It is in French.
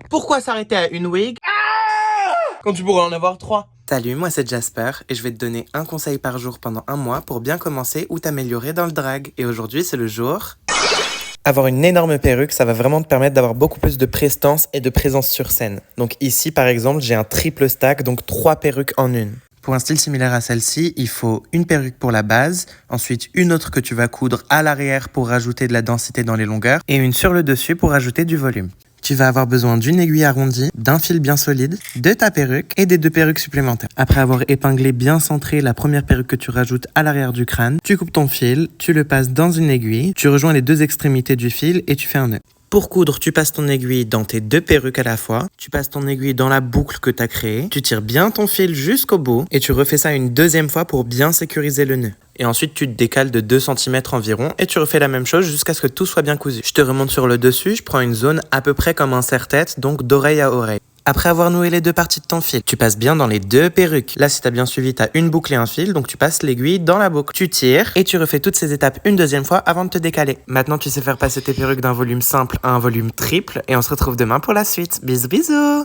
Pourquoi s'arrêter à une wig quand tu pourrais en avoir 3? Salut, moi c'est Jasper et je vais te donner un conseil par jour pendant un mois pour bien commencer ou t'améliorer dans le drag. Et aujourd'hui c'est le jour... Avoir une énorme perruque, ça va vraiment te permettre d'avoir beaucoup plus de prestance et de présence sur scène. Donc ici par exemple, j'ai un triple stack, donc 3 perruques en une. Pour un style similaire à celle-ci, il faut une perruque pour la base, ensuite une autre que tu vas coudre à l'arrière pour rajouter de la densité dans les longueurs et une sur le dessus pour rajouter du volume. Tu vas avoir besoin d'une aiguille arrondie, d'un fil bien solide, de ta perruque et des 2 perruques supplémentaires. Après avoir épinglé bien centré la première perruque que tu rajoutes à l'arrière du crâne, tu coupes ton fil, tu le passes dans une aiguille, tu rejoins les 2 extrémités du fil et tu fais un nœud. Pour coudre, tu passes ton aiguille dans tes 2 perruques à la fois, tu passes ton aiguille dans la boucle que tu as créée, tu tires bien ton fil jusqu'au bout et tu refais ça une deuxième fois pour bien sécuriser le nœud. Et ensuite, tu te décales de 2 cm environ et tu refais la même chose jusqu'à ce que tout soit bien cousu. Je te remonte sur le dessus, je prends une zone à peu près comme un serre-tête, donc d'oreille à oreille. Après avoir noué les 2 parties de ton fil, tu passes bien dans les 2 perruques. Là, si t'as bien suivi, t'as une boucle et un fil, donc tu passes l'aiguille dans la boucle. Tu tires et tu refais toutes ces étapes une deuxième fois avant de te décaler. Maintenant, tu sais faire passer tes perruques d'un volume simple à un volume triple et on se retrouve demain pour la suite. Bisous bisous!